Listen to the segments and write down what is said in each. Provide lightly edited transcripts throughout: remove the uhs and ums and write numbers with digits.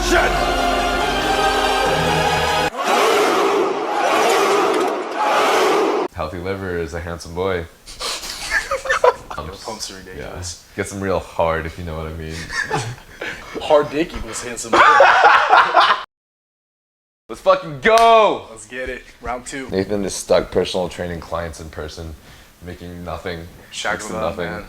Action! Healthy liver is a handsome boy. Pumps are ridiculous. Yeah. Gets them real hard, if you know what I mean. Hard dick equals handsome. Let's fucking go! Let's get it. Round 2. Nathan is stuck personal training clients in person, making nothing. Shackles next to up, nothing. man.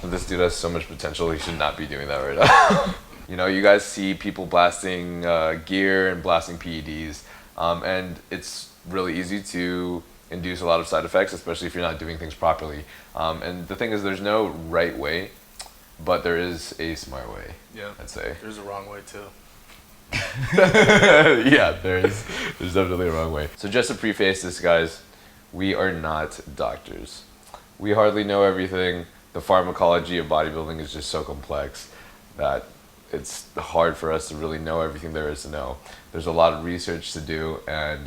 And this dude has so much potential, he should not be doing that right now. You know, you guys see people blasting gear and blasting PEDs, and it's really easy to induce a lot of side effects, especially if you're not doing things properly. And the thing is, there's no right way, but there is a smart way. Yeah, I'd say. There's a wrong way too. Yeah, there's definitely a wrong way. So just to preface this, guys, we are not doctors. We hardly know everything. The pharmacology of bodybuilding is just so complex that it's hard for us to really know everything there is to know. There's a lot of research to do, and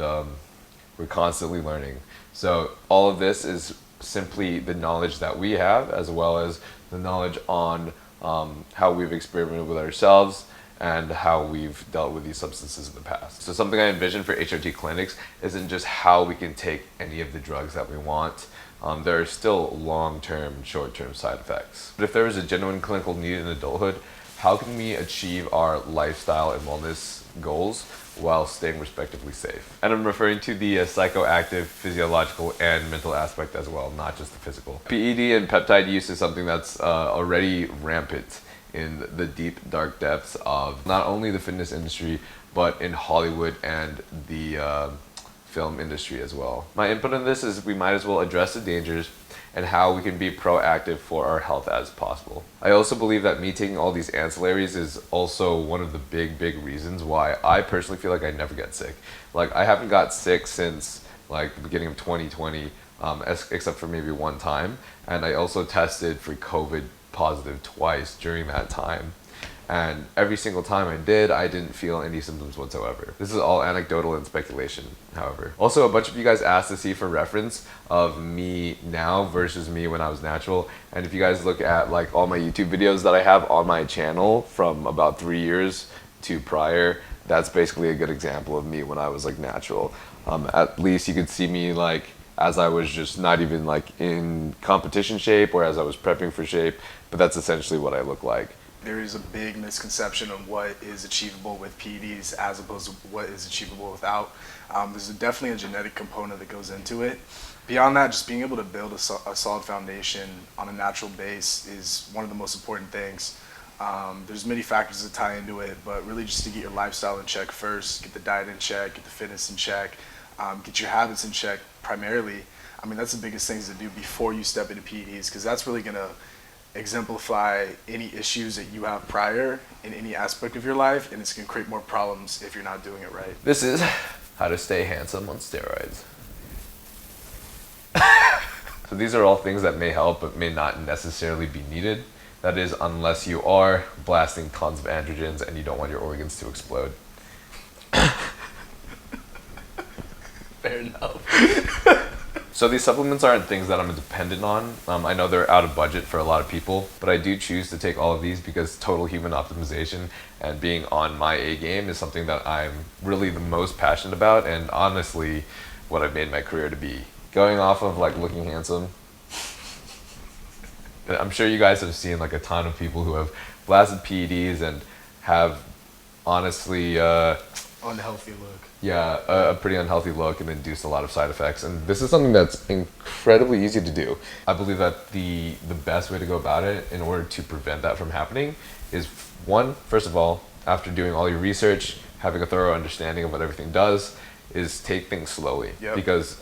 we're constantly learning. So all of this is simply the knowledge that we have, as well as the knowledge on how we've experimented with ourselves and how we've dealt with these substances in the past. So something I envision for HRT clinics isn't just how we can take any of the drugs that we want. There are still long-term, short-term side effects. But if there is a genuine clinical need in adulthood, how can we achieve our lifestyle and wellness goals while staying respectively safe? And I'm referring to the psychoactive, physiological, and mental aspect as well, not just the physical. PED and peptide use is something that's already rampant in the deep, dark depths of not only the fitness industry, but in Hollywood and the film industry as well. My input on this is we might as well address the dangers and how we can be proactive for our health as possible. I also believe that me taking all these ancillaries is also one of the big reasons why I personally feel like I never get sick. Like, I haven't got sick since like the beginning of 2020, except for maybe one time. And I also tested for COVID positive twice during that time. And every single time I did, I didn't feel any symptoms whatsoever. This is all anecdotal and speculation, however. Also, a bunch of you guys asked to see for reference of me now versus me when I was natural. And if you guys look at like all my YouTube videos that I have on my channel from about 3 years to prior, that's basically a good example of me when I was like natural. At least you could see me like as I was just not even like in competition shape or as I was prepping for shape, but that's essentially what I look like. There is a big misconception of what is achievable with PEDs as opposed to what is achievable without. There's definitely a genetic component that goes into it. Beyond that, just being able to build a solid foundation on a natural base is one of the most important things. There's many factors that tie into it, but really just to get your lifestyle in check first, get the diet in check, get the fitness in check, get your habits in check primarily. I mean, that's the biggest things to do before you step into PEDs, because that's really gonna exemplify any issues that you have prior in any aspect of your life, and it's going to create more problems if you're not doing it right. This is how to stay handsome on steroids. So these are all things that may help but may not necessarily be needed. That is, unless you are blasting tons of androgens and you don't want your organs to explode. Fair enough. So these supplements aren't things that I'm dependent on. I know they're out of budget for a lot of people, but I do choose to take all of these because total human optimization and being on my A game is something that I'm really the most passionate about, and honestly what I've made my career to be. Going off of like looking handsome, I'm sure you guys have seen like a ton of people who have blasted PEDs and have honestly unhealthy look. Yeah, a pretty unhealthy look and induced a lot of side effects. And this is something that's incredibly easy to do. I believe that the best way to go about it in order to prevent that from happening is first of all, after doing all your research, having a thorough understanding of what everything does, is take things slowly. Yep. Because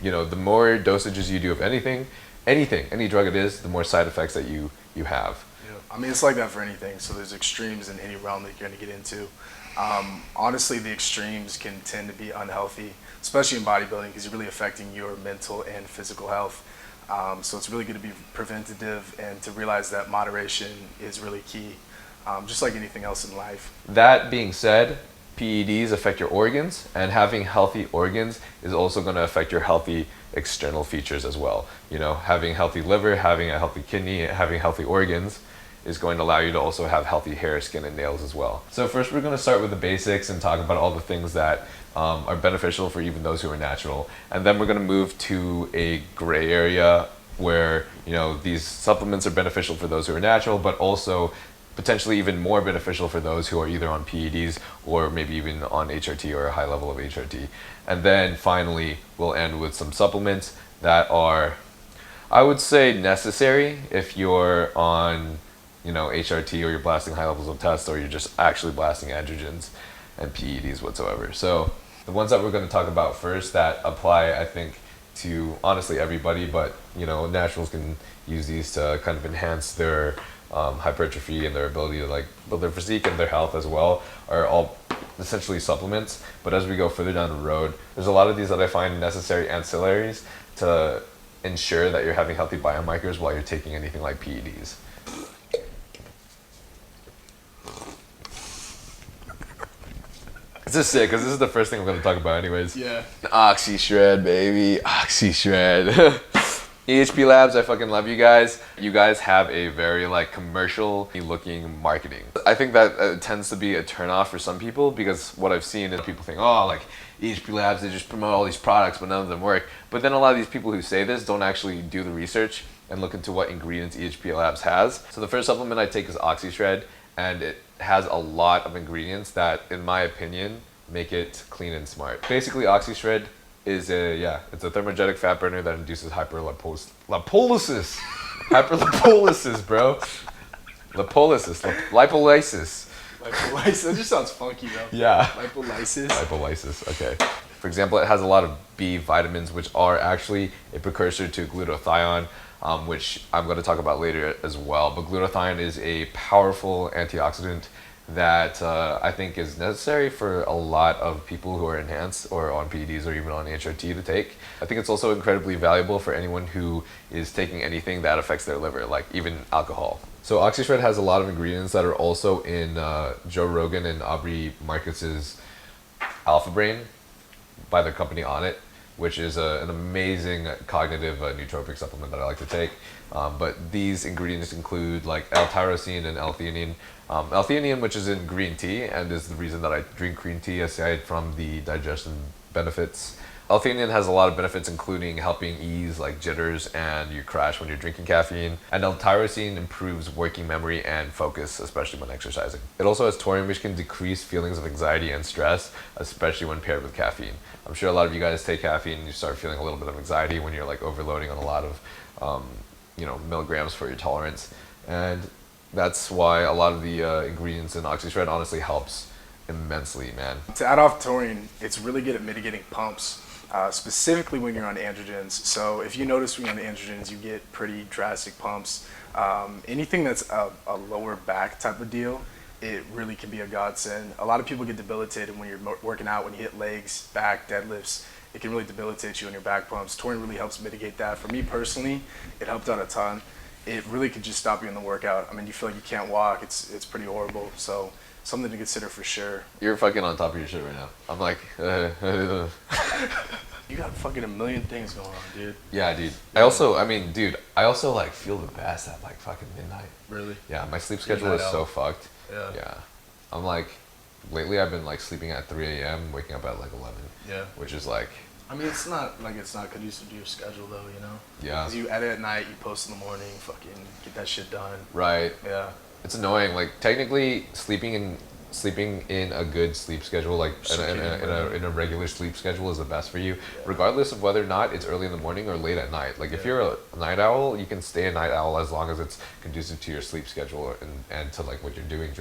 you know, the more dosages you do of anything, any drug it is, the more side effects that you have. Yeah. I mean, it's like that for anything. So there's extremes in any realm that you're going to get into. Honestly, the extremes can tend to be unhealthy, especially in bodybuilding, because you're really affecting your mental and physical health. So it's really good to be preventative and to realize that moderation is really key, just like anything else in life. That being said, PEDs affect your organs, and having healthy organs is also going to affect your healthy external features as well. You know, having healthy liver, having a healthy kidney, having healthy organs is going to allow you to also have healthy hair, skin, and nails as well. So first we're going to start with the basics and talk about all the things that are beneficial for even those who are natural. And then we're going to move to a gray area where, you know, these supplements are beneficial for those who are natural, but also potentially even more beneficial for those who are either on PEDs or maybe even on HRT or a high level of HRT. And then finally, we'll end with some supplements that are, I would say, necessary if you're on, you know, HRT or you're blasting high levels of test or you're just actually blasting androgens and PEDs whatsoever. So the ones that we're going to talk about first that apply, I think, to honestly everybody, but, you know, naturals can use these to kind of enhance their hypertrophy and their ability to like build their physique and their health as well, are all essentially supplements. But as we go further down the road, there's a lot of these that I find necessary ancillaries to ensure that you're having healthy biomarkers while you're taking anything like PEDs. This is sick because this is the first thing I'm going to talk about anyways. Yeah. Oxy Shred, baby. Oxy Shred. EHPlabs, I fucking love you guys. You guys have a very like commercial looking marketing. I think that tends to be a turnoff for some people, because what I've seen is people think, oh, like EHPlabs, they just promote all these products but none of them work. But then a lot of these people who say this don't actually do the research and look into what ingredients EHPlabs has. So the first supplement I take is Oxy Shred, and it has a lot of ingredients that, in my opinion, make it clean and smart. Basically, Oxy Shred is it's a thermogenic fat burner that induces hyperlipolysis. Hyperlipolysis, bro. Lipolysis. Lipolysis. Lipolysis. That just sounds funky, though. Yeah. Lipolysis. Lipolysis, okay. For example, it has a lot of B vitamins, which are actually a precursor to glutathione, which I'm going to talk about later as well. But glutathione is a powerful antioxidant that I think is necessary for a lot of people who are enhanced or on PEDs or even on HRT to take. I think it's also incredibly valuable for anyone who is taking anything that affects their liver, like even alcohol. So OxyShred has a lot of ingredients that are also in Joe Rogan and Aubrey Marcus's Alpha Brain by the company On It, which is an amazing cognitive nootropic supplement that I like to take. But these ingredients include like L-tyrosine and L-theanine. L-theanine, which is in green tea, and is the reason that I drink green tea aside from the digestion benefits. L-theanine has a lot of benefits, including helping ease like jitters and your crash when you're drinking caffeine. And L-tyrosine improves working memory and focus, especially when exercising. It also has taurine, which can decrease feelings of anxiety and stress, especially when paired with caffeine. I'm sure a lot of you guys take caffeine and you start feeling a little bit of anxiety when you're like overloading on a lot of milligrams for your tolerance. And that's why a lot of the ingredients in OxyShred honestly helps immensely, man. To add off taurine, it's really good at mitigating pumps, specifically when you're on androgens. So if you notice when you're on androgens, you get pretty drastic pumps. Anything that's a lower back type of deal, it really can be a godsend. A lot of people get debilitated when you're working out, when you hit legs, back, deadlifts. It can really debilitate you on your back pumps. Taurine really helps mitigate that. For me personally, it helped out a ton. It really could just stop you in the workout. I mean, you feel like you can't walk. It's pretty horrible. So something to consider for sure. You're fucking on top of your shit right now. I'm like, You got fucking a million things going on, dude. yeah, dude. I also like feel the best at like fucking midnight. Really? Yeah, my sleep schedule is so fucked. Yeah. Yeah. I'm like, lately I've been like sleeping at 3 a.m., waking up at like 11. Yeah. Which is like, I mean, it's not conducive to your schedule though, you know? yeah. Because you edit at night, you post in the morning, fucking get that shit done. Right. Yeah. It's annoying. Like technically sleeping in a good sleep schedule, like in a regular sleep schedule, is the best for you, regardless of whether or not it's early in the morning or late at night. Like if you're a night owl, you can stay a night owl as long as it's conducive to your sleep schedule and to like what you're doing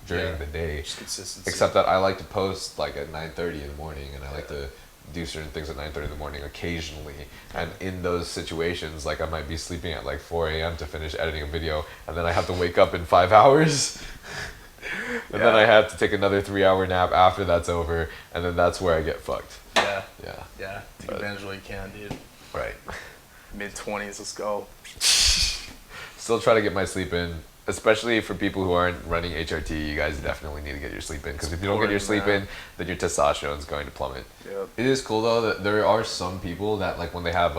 during the day. Just consistency. Except that I like to post like at 9:30 in the morning, and I like to do certain things at 9:30 in the morning occasionally. And in those situations, like I might be sleeping at like 4 a.m. to finish editing a video, and then I have to wake up in 5 hours. And then I have to take another 3-hour nap after that's over, and then that's where I get fucked. Yeah. Yeah. Yeah. Take advantage while you can, dude. Right. Mid-20s, let's go. Still try to get my sleep in, especially for people who aren't running HRT. You guys definitely need to get your sleep in, because if you don't get your sleep in, then your testosterone is going to plummet. Yep. It is cool though that there are some people that like when they have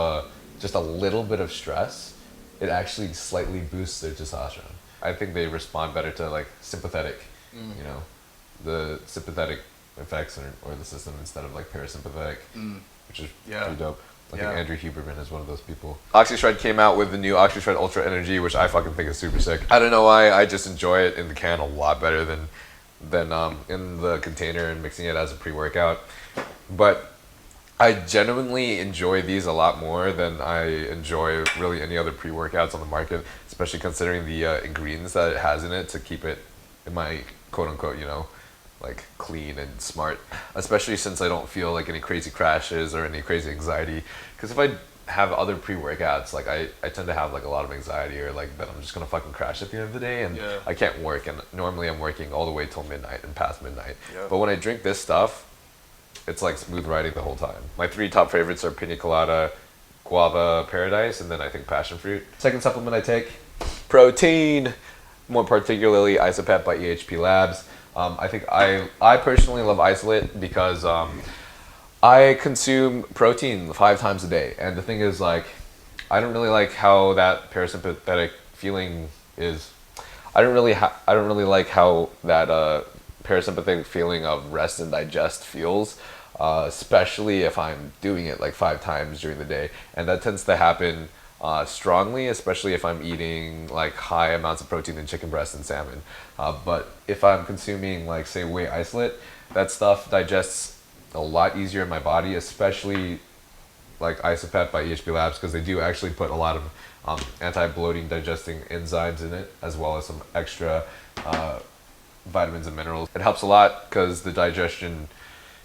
just a little bit of stress, it actually slightly boosts their testosterone. I think they respond better to like sympathetic, you know, the sympathetic effects or the system instead of like parasympathetic, which is pretty dope. I think Andrew Huberman is one of those people. OxyShred came out with the new OxyShred Ultra Energy, which I fucking think is super sick. I don't know why, I just enjoy it in the can a lot better than in the container and mixing it as a pre-workout. But I genuinely enjoy these a lot more than I enjoy really any other pre-workouts on the market, especially considering the ingredients that it has in it to keep it in my quote-unquote, you know, like clean and smart, especially since I don't feel like any crazy crashes or any crazy anxiety. Because if I have other pre-workouts, like I tend to have like a lot of anxiety or like that I'm just gonna fucking crash at the end of the day and I can't work, and normally I'm working all the way till midnight and past midnight. But when I drink this stuff, it's like smooth riding the whole time. My 3 top favorites are Pina Colada, Guava Paradise, and then I think Passion Fruit. Second supplement I take, protein, more particularly Isopep by EHPlabs. I think I personally love isolate because I consume protein 5 times a day, and the thing is, like, I don't really like how that parasympathetic feeling is. I don't really like how that parasympathetic feeling of rest and digest feels, especially if I'm doing it like 5 times during the day, and that tends to happen strongly, especially if I'm eating like high amounts of protein in chicken breast and salmon. But if I'm consuming like say whey isolate, that stuff digests a lot easier in my body, especially like Isopep by EHPlabs, because they do actually put a lot of anti-bloating digesting enzymes in it, as well as some extra vitamins and minerals. It helps a lot because the digestion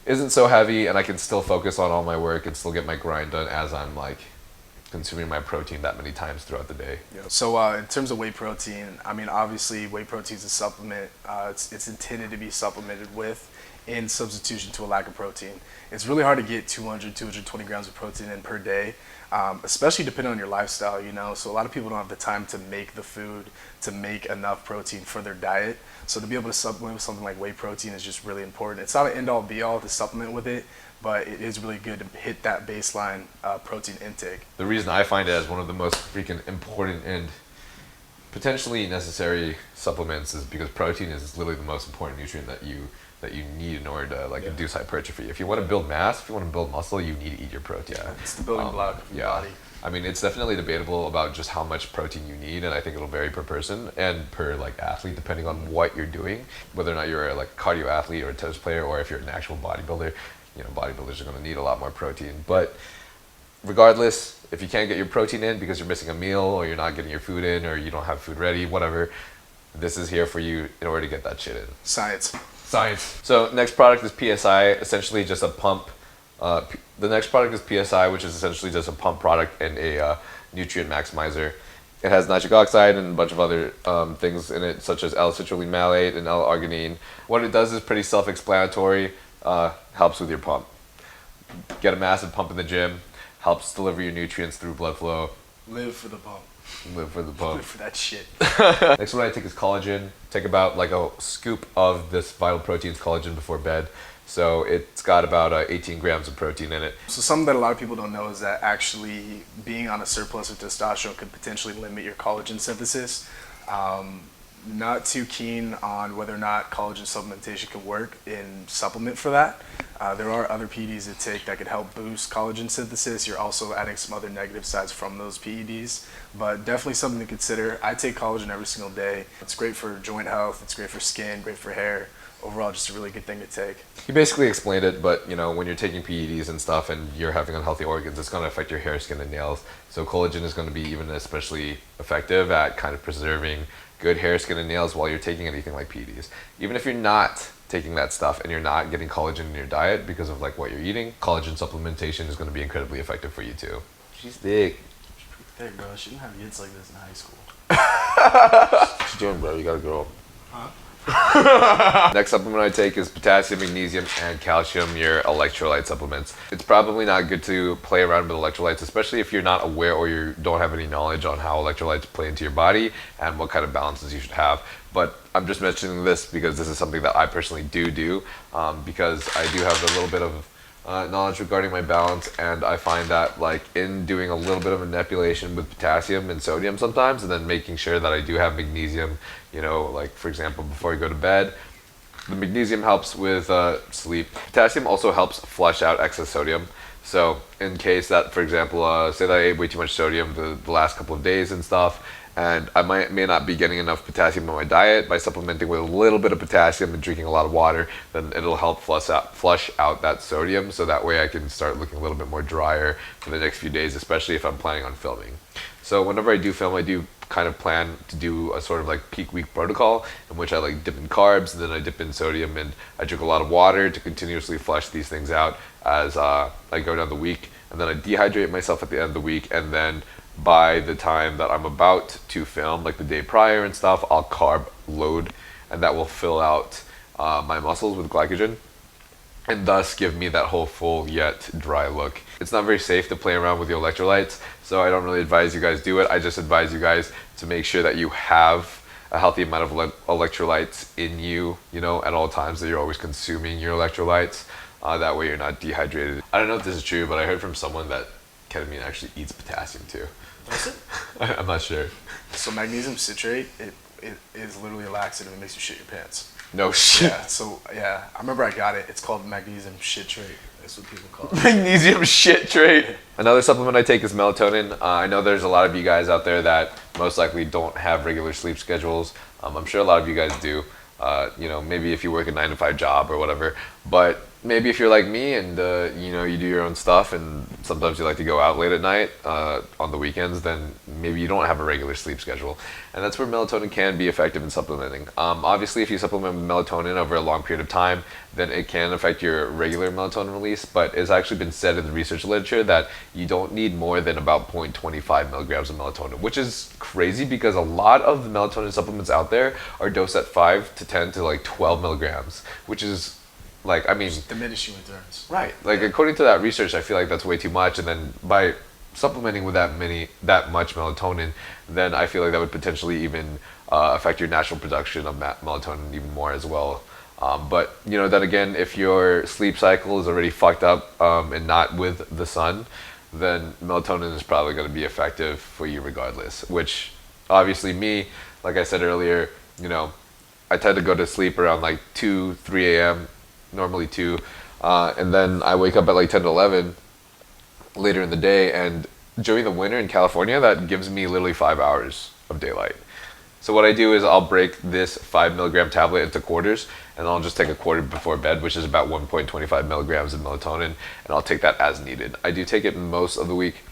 isn't so heavy, and I can still focus on all my work and still get my grind done as I'm like consuming my protein that many times throughout the day. So in terms of whey protein, I mean, obviously whey protein is a supplement. It's intended to be supplemented with in substitution to a lack of protein. It's really hard to get 220 grams of protein in per day, especially depending on your lifestyle, you know. So a lot of people don't have the time to make the food to make enough protein for their diet. So to be able to supplement with something like whey protein is just really important. It's not an end-all be-all to supplement with it, but it is really good to hit that baseline protein intake. The reason I find it as one of the most freaking important and potentially necessary supplements is because protein is literally the most important nutrient that you need in order to like induce hypertrophy. If you want to build mass, if you want to build muscle, you need to eat your protein. It's the building block of your body. I mean, it's definitely debatable about just how much protein you need, and I think it'll vary per person and per like athlete, depending on what you're doing, whether or not you're like a cardio athlete or a tennis player, or if you're an actual bodybuilder. You know, bodybuilders are going to need a lot more protein. But regardless, if you can't get your protein in because you're missing a meal, or you're not getting your food in, or you don't have food ready, whatever, this is here for you in order to get that shit in. Science. So next product is PSI, essentially just a pump. The next product is PSI, which is essentially just a pump product and a nutrient maximizer. It has nitric oxide and a bunch of other things in it, such as L-citrulline malate and L-arginine. What it does is pretty self-explanatory. Helps with your pump. Get a massive pump in the gym. Helps deliver your nutrients through blood flow. Live for the pump. Live for the pump. Live for that shit. Next one I take is collagen. Take about like a scoop of this Vital Proteins collagen before bed. So it's got about 18 grams of protein in it. So something that a lot of people don't know is that actually being on a surplus of testosterone could potentially limit your collagen synthesis. Not too keen on whether or not collagen supplementation can work in supplement for that. There are other PEDs that take that could help boost collagen synthesis. You're also adding some other negative sides from those PEDs, but definitely something to consider. I take collagen every single day. It's great for joint health, it's great for skin, great for hair. Overall, just a really good thing to take. He basically explained it, but you know, when you're taking PEDs and stuff and you're having unhealthy organs, it's going to affect your hair, skin, and nails. So collagen is going to be even especially effective at kind of preserving good hair, skin, and nails while you're taking anything like PEDs. Even if you're not taking that stuff and you're not getting collagen in your diet because of like what you're eating, collagen supplementation is going to be incredibly effective for you too. She's thick. She's pretty thick, bro. I shouldn't have hits like this in high school. What you doing, bro? You gotta grow up. Huh? Next supplement I take is potassium, magnesium, and calcium, your electrolyte supplements. It's probably not good to play around with electrolytes, especially if you're not aware or you don't have any knowledge on how electrolytes play into your body and what kind of balances you should have. But I'm just mentioning this because this is something that I personally do because I do have a little bit of knowledge regarding my balance, and I find that like in doing a little bit of manipulation with potassium and sodium sometimes, and then making sure that I do have magnesium, you know, like for example before I go to bed. The magnesium helps with sleep. Potassium also helps flush out excess sodium. So in case that, for example, say that I ate way too much sodium the last couple of days and stuff, and I may not be getting enough potassium in my diet, by supplementing with a little bit of potassium and drinking a lot of water, then it'll help flush out that sodium, so that way I can start looking a little bit more drier for the next few days, especially if I'm planning on filming. So whenever I do film, I do kind of plan to do a sort of like peak week protocol in which I like dip in carbs, and then I dip in sodium, and I drink a lot of water to continuously flush these things out as I go down the week. And then I dehydrate myself at the end of the week, and then by the time that I'm about to film, like the day prior and stuff, I'll carb load, and that will fill out my muscles with glycogen, and thus give me that whole full yet dry look. It's not very safe to play around with your electrolytes, so I don't really advise you guys do it. I just advise you guys to make sure that you have a healthy amount of electrolytes in you, you know, at all times, that you're always consuming your electrolytes. That way you're not dehydrated. I don't know if this is true, but I heard from someone that ketamine actually eats potassium too. Does it? I'm not sure. So magnesium citrate, it is literally a laxative. It makes you shit your pants. No shit. Yeah. So yeah, I remember I got it. It's called magnesium citrate. That's what people call it. Magnesium citrate. Another supplement I take is melatonin. I know there's a lot of you guys out there that most likely don't have regular sleep schedules. I'm sure a lot of you guys do. You know, maybe if you work a 9-to-5 job or whatever, but maybe if you're like me and you know, you do your own stuff, and sometimes you like to go out late at night on the weekends, then maybe you don't have a regular sleep schedule, and that's where melatonin can be effective in supplementing. Obviously, if you supplement with melatonin over a long period of time, then it can affect your regular melatonin release, but it's actually been said in the research literature that you don't need more than about 0.25 milligrams of melatonin, which is crazy because a lot of the melatonin supplements out there are dosed at 5 to 10 to like 12 milligrams, which is like, I mean, Just diminishing returns. right. Like, according to that research, I feel like that's way too much. And then by supplementing with that much melatonin, then I feel like that would potentially even affect your natural production of melatonin even more as well. But you know, then again, if your sleep cycle is already fucked up and not with the sun, then melatonin is probably going to be effective for you regardless. Which, obviously, me, like I said earlier, you know, I tend to go to sleep around like 2, 3 a.m. Normally 2, and then I wake up at like 10 to 11 later in the day, and during the winter in California, that gives me literally 5 hours of daylight. So what I do is I'll break this 5 milligram tablet into quarters, and I'll just take a quarter before bed, which is about 1.25 milligrams of melatonin, and I'll take that as needed. I do take it most of the week,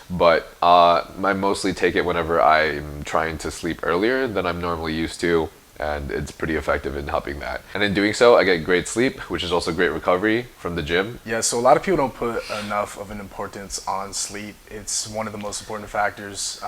but I mostly take it whenever I'm trying to sleep earlier than I'm normally used to, and it's pretty effective in helping that. And in doing so, I get great sleep, which is also great recovery from the gym. Yeah, so a lot of people don't put enough of an importance on sleep. It's one of the most important factors.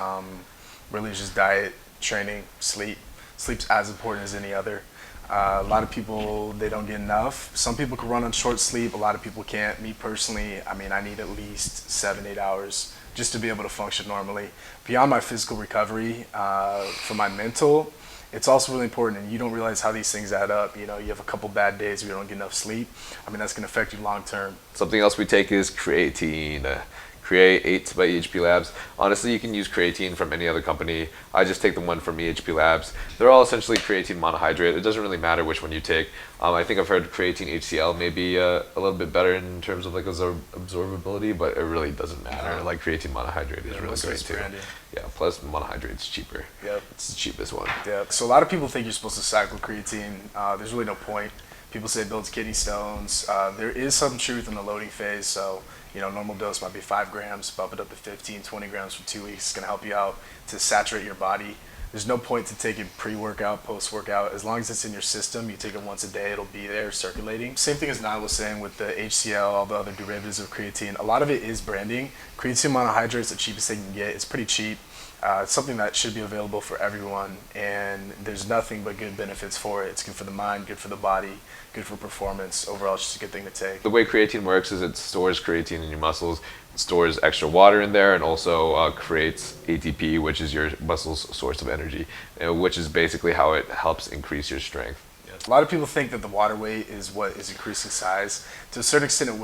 Really just diet, training, sleep. Sleep's as important as any other. A lot of people, they don't get enough. Some people can run on short sleep, a lot of people can't. Me personally, I mean, I need at least 7-8 hours just to be able to function normally. Beyond my physical recovery, for my mental, it's also really important, and you don't realize how these things add up. You know, you have a couple bad days where you don't get enough sleep. I mean, that's going to affect you long term. Something else we take is creatine. Create by EHPlabs. Honestly, you can use creatine from any other company. I just take the one from EHPlabs. They're all essentially creatine monohydrate. It doesn't really matter which one you take. I think I've heard creatine HCl may be a little bit better in terms of like absorbability, but it really doesn't matter. Like creatine monohydrate is really great too. Branded. Yeah, plus monohydrate's cheaper. Yep. It's the cheapest one. Yeah. So a lot of people think you're supposed to cycle creatine. There's really no point. People say it builds kidney stones. There is some truth in the loading phase. So, you know, normal dose might be 5 grams, bump it up to 15, 20 grams for 2 weeks. It's going to help you out to saturate your body. There's no point to take it pre-workout, post-workout. As long as it's in your system, you take it once a day, it'll be there circulating. Same thing as Niall was saying with the HCl, all the other derivatives of creatine. A lot of it is branding. Creatine monohydrate is the cheapest they can get. It's pretty cheap. It's something that should be available for everyone, and there's nothing but good benefits for it. It's good for the mind, good for the body, good for performance. Overall, it's just a good thing to take. The way creatine works is it stores creatine in your muscles, it stores extra water in there, and also creates ATP, which is your muscle's source of energy, which is basically how it helps increase your strength. Yeah. with. A lot of people think that the water weight is what is increasing size. To a certain extent, it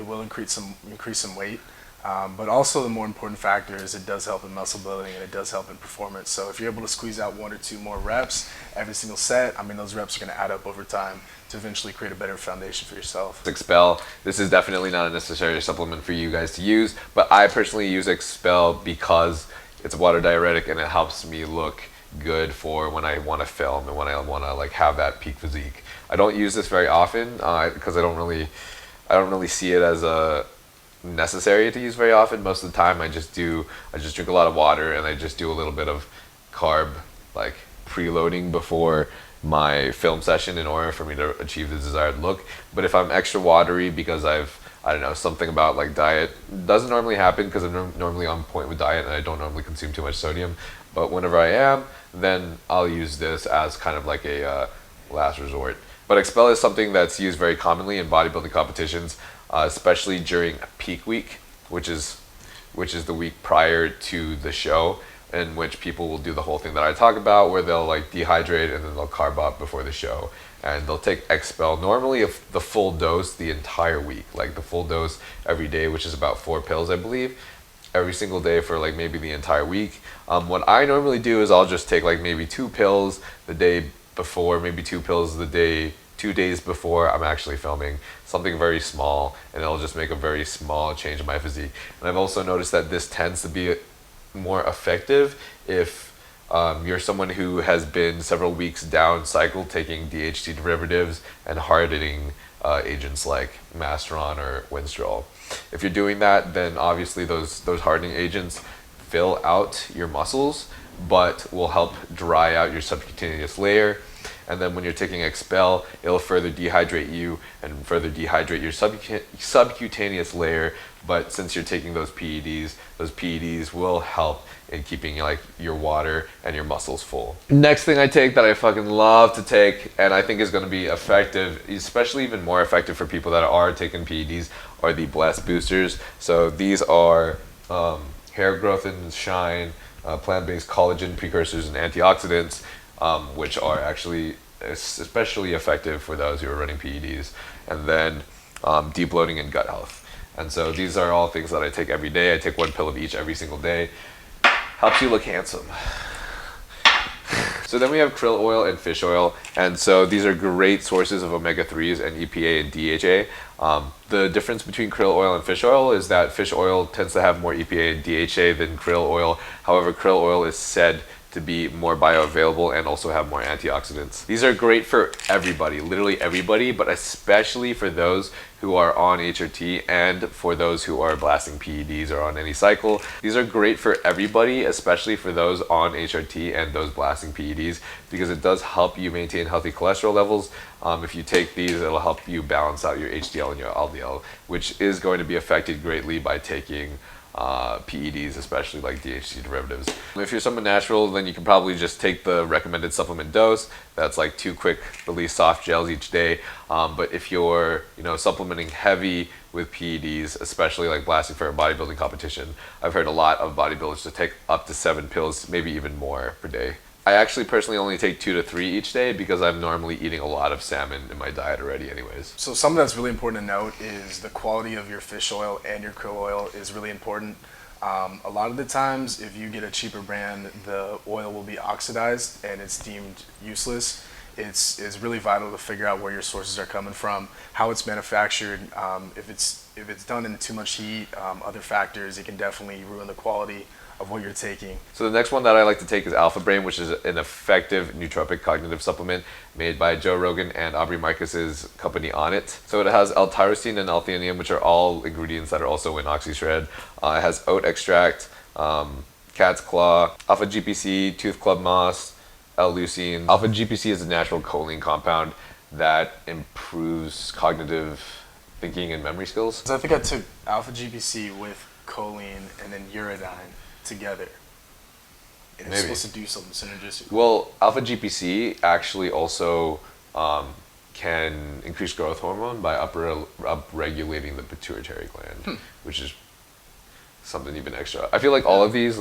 will increase some weight. But also the more important factor is it does help in muscle building and it does help in performance. So if you're able to squeeze out 1 or 2 more reps every single set, I mean, those reps are going to add up over time to eventually create a better foundation for yourself. Expel, this is definitely not a necessary supplement for you guys to use, but I personally use Expel because it's a water diuretic and it helps me look good for when I want to film and when I want to like have that peak physique. I don't use this very often because I don't really see it as a necessary to use very often. Most of the time I just drink a lot of water and I just do a little bit of carb like preloading before my film session in order for me to achieve the desired look. But if I'm extra watery because I don't know, something about like diet, doesn't normally happen because I'm normally on point with diet and I don't normally consume too much sodium, but whenever I am, then I'll use this as kind of like a last resort. But Expel is something that's used very commonly in bodybuilding competitions, especially during peak week, which is the week prior to the show, in which people will do the whole thing that I talk about, where they'll like dehydrate and then they'll carb up before the show, and they'll take Expel normally the full dose the entire week, like the full dose every day, which is about 4 pills, I believe, every single day for like maybe the entire week. What I normally do is I'll just take like maybe 2 pills the day before, maybe 2 pills 2 days before I'm actually filming, something very small, and it'll just make a very small change in my physique. And I've also noticed that this tends to be more effective if you're someone who has been several weeks down cycle taking DHT derivatives and hardening agents like Masteron or Winstrol. If you're doing that, then obviously those hardening agents fill out your muscles, but will help dry out your subcutaneous layer. And then when you're taking Expel, it'll further dehydrate you and further dehydrate your subcutaneous layer. But since you're taking those PEDs will help in keeping like your water and your muscles full. Next thing I take that I fucking love to take, and I think is going to be effective, especially even more effective for people that are taking PEDs, are the Blessed Boosters. So these are hair growth and shine, plant-based collagen precursors and antioxidants, which are actually especially effective for those who are running PEDs, and then deep loading and gut health. And so these are all things that I take every day. I take 1 pill of each every single day. Helps you look handsome. So then we have krill oil and fish oil, and so these are great sources of omega-3s and EPA and DHA. The difference between krill oil and fish oil is that fish oil tends to have more EPA and DHA than krill oil. However, krill oil is said to be more bioavailable and also have more antioxidants. These are great for everybody, literally everybody, but especially for those who are on HRT and for those who are blasting PEDs or on any cycle. These are great for everybody, especially for those on HRT and those blasting PEDs, because it does help you maintain healthy cholesterol levels. If you take these, it'll help you balance out your HDL and your LDL, which is going to be affected greatly by taking PEDs, especially like DHT derivatives. If you're someone natural, then you can probably just take the recommended supplement dose. That's like 2 quick release soft gels each day. But if you're supplementing heavy with PEDs, especially like blasting for a bodybuilding competition, I've heard a lot of bodybuilders to take up to 7 pills, maybe even more per day. I actually personally only take 2 to 3 each day because I'm normally eating a lot of salmon in my diet already anyways. So something that's really important to note is the quality of your fish oil and your krill oil is really important. A lot of the times, if you get a cheaper brand, the oil will be oxidized and it's deemed useless. It's really vital to figure out where your sources are coming from, how it's manufactured. If it's done in too much heat, other factors, it can definitely ruin the quality of what you're taking. So the next one that I like to take is Alpha Brain, which is an effective nootropic cognitive supplement made by Joe Rogan and Aubrey Marcus's company Onnit. So it has L-tyrosine and L-theanine, which are all ingredients that are also in OxyShred. It has oat extract, cat's claw, alpha GPC, tooth club moss, L-leucine. Alpha GPC is a natural choline compound that improves cognitive thinking and memory skills. So I think I took alpha GPC with choline and then uridine together. And it's supposed to do something synergistic. Well, alpha GPC actually also can increase growth hormone by upregulating the pituitary gland, which is something even extra. I feel like all of these,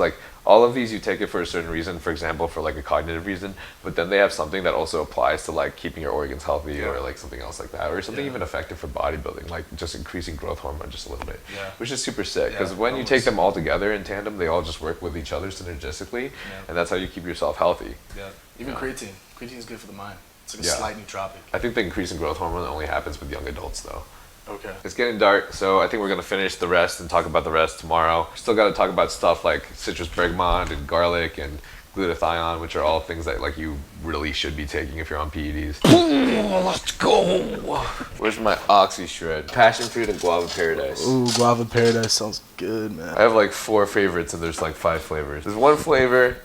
you take it for a certain reason, for example, for like a cognitive reason, but then they have something that also applies to like keeping your organs healthy or like something else like that, or something even effective for bodybuilding, like just increasing growth hormone just a little bit, which is super sick, because when you take them all together in tandem, they all just work with each other synergistically, and that's how you keep yourself healthy. Even creatine. Creatine is good for the mind. It's like a slight nootropic. I think the increase in growth hormone only happens with young adults though. Okay. It's getting dark, so I think we're gonna finish the rest and talk about the rest tomorrow. Still gotta talk about stuff like citrus bergamot and garlic and glutathione, which are all things that like you really should be taking if you're on PEDs. Let's go. Where's my oxy shred? Passion fruit and guava paradise. Ooh, guava paradise sounds good, man. I have like 4 favorites and there's like 5 flavors. There's one flavor.